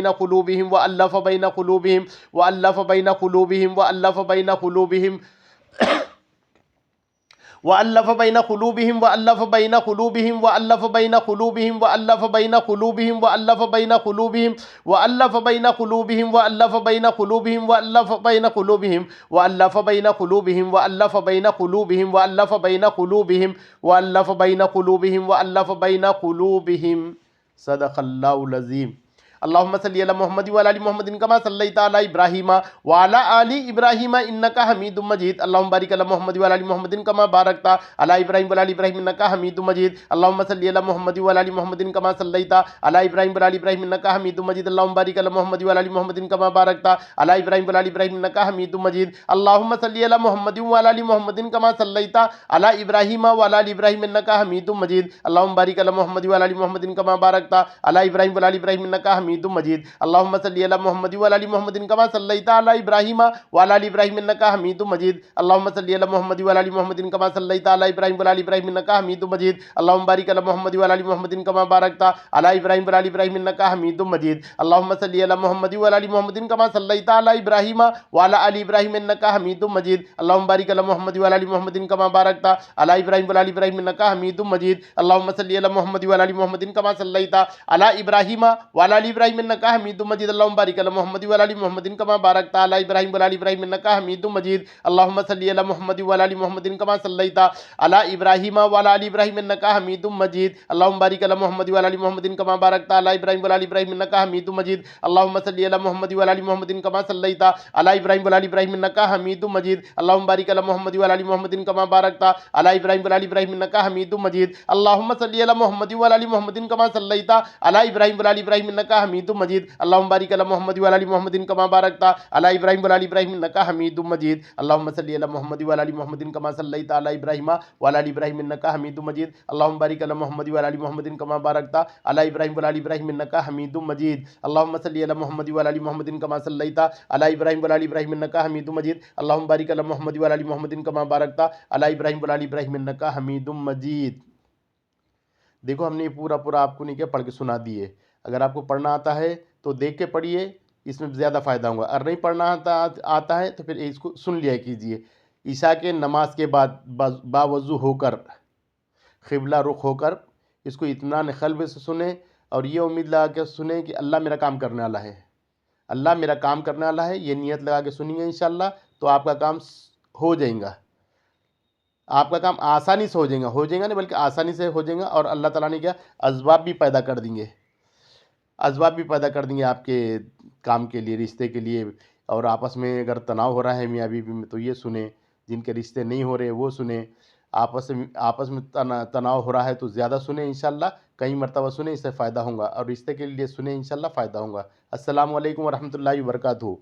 بین قلوبہم وألف بین قلوبہم وألف بین قلوبہم وألف بین قلوبہم وألف بین قلوبہم وألف بین قلوبہم وألف بین قلوبہم وألف بین قلوبہم وألف بین قلوبہم وألف بین قلوبہم وألف بین قلوبہم وألف بین قلوبہم وألف بین قلوبہم وألف بین قلوبہم وألف بین قلوبہم وألف بین قلوبہم وألف بین قلوبہم صدق اللہ العظیم. اللہم صلی علی محمد وعلی آل محمد کما صلیت علی ابراہیم وعلی آل ابراہیم انک حمید مجید. اللہم بارک علی محمد وعلی آل محمد کما بارکت علی ابراہیم وعلی آل ابراہیم انک حمید مجید. اللہم صلی علی محمد وعلی آل محمد کما صلیت علی ابراہیم وعلی آل ابراہیم انک حمید مجید. اللہم بارک علی محمد وعلی آل محمد کما بارکت علی ابراہیم وعلی آل ابراہیم انک حمید مجید. اللہم صلی علی محمد وعلی آل محمد کما صلیت علی ابراہیم وعلی آل ابراہیم انک حمید مجید. اللہم بارک علی محمد وعلی آل محمد کما بارکت علی ابراہیم وعلی آل ابراہیم انک حمید مجید. اللہم صلی علی محمد وعلی آل محمد کما صلیت علی ابراہیم وعلی آل ابراہیم انک حمید مجید. اللہم صلی علی محمد وعلی آل محمد کما صلیت علی ابراہیم وعلی آل ابراہیم انک حمید مجید. اللہم بارک علی محمد وعلی آل محمد کما بارکت علی ابراہیم وعلی آل ابراہیم انک حمید مجید. اللہم صلی علی محمد وعلی آل محمد کما صلیت علی ابراہیم وعلی آل ابراہیم انک حمید مجید. اللہم بارک علی محمد وعلی آل محمد کما بارکت علی ابراہیم وعلی آل ابراہیم انک حمید مجید. اللہم صلی علی محمد وعلی آل محمد کما صلیت علی ابراہیم وعلی آل ابراہیم انک حمید مجید. اللہم بارک علی محمد وعلی آل محمد کما بارکت علی ابراہیم وعلی آل ابراہیم انک حمید مجید. اللہم صلی علی محمد وعلی آل محمد کما صلیت علی ابراہیم وعلی آل ابراہیم انک حمید مجید. اللہم بارک علی محمد وعلی آل محمد کما بارکت علی ابراہیم وعلی آل ابراہیم انک حمید مجید. اللہم صلی علی محمد وعلی آل محمد کما صلیت علی ابراہیم وعلی آل ابراہیم انک حمید مجید. اللہم بارک علی محمد وعلی آل محمد کما بارکت علی ابراہیم وعلی آل ابراہیم انک حمید مجید. اللہم صلی علی محمد وعلی آل محمد کما صلیت علی ابراہیم وعلی آل ابراہیم انک حمید مجید. اللہم بارک علی محمد وعلی آل محمد کما بارکت علی ابراہیم وعلی آل ابراہیم انک حمید مجید. اللہم صلی علی محمد وعلی آل محمد کما صلیت علی ابراہیم وعلی آل ابراہیم انک حمید مجید. اللہم بارک علی محمد وعلی آل محمد کما بارکت علی ابراہیم وعلی آل ابراہیم انک حمید مجید. اللہم صلی علی محمد وعلی آل محمد کما صلیت علی ابراہیم وعلی آل ابراہیم انک حمید مجید. اللہم بارک علی محمد وعلی آل محمد کما بارکت علی ابراہیم وعلی آل ابراہیم انک حمید مجید. دیکھو ہم نے یہ پورا آپ کو نہیں کیا پڑھ کے سنا دیے. اگر آپ کو پڑھنا آتا ہے تو دیکھ کے پڑھیے, اس میں زیادہ فائدہ ہوگا. اگر نہیں پڑھنا آتا ہے تو پھر اس کو سن لیا کیجئے. عشاء کے نماز کے بعد باوضو ہو کر قبلہ رخ ہو کر اس کو اطمینان قلب سے سنیں اور یہ امید لگا کے سنیں کہ اللہ میرا کام کرنے والا ہے, اللہ میرا کام کرنے والا ہے. یہ نیت لگا کے سنیے انشاءاللہ تو آپ کا کام ہو جائے گا. آپ کا کام آسانی سے ہو جائے گا نہیں بلکہ آسانی سے ہو جائے گا. اور اللہ تعالیٰ نے کیا اسباب بھی پیدا کر دیں گے آپ کے کام کے لیے, رشتے کے لیے. اور آپس میں اگر تناؤ ہو رہا ہے میاں بیوی میں تو یہ سنیں, جن کے رشتے نہیں ہو رہے وہ سنیں. آپس میں تناؤ ہو رہا ہے تو زیادہ سنیں انشاءاللہ, کئی مرتبہ سنیں, اس سے فائدہ ہوگا. اور رشتے کے لیے سنیں انشاءاللہ فائدہ ہوگا. السلام علیکم ورحمۃ اللہ وبرکاتہ.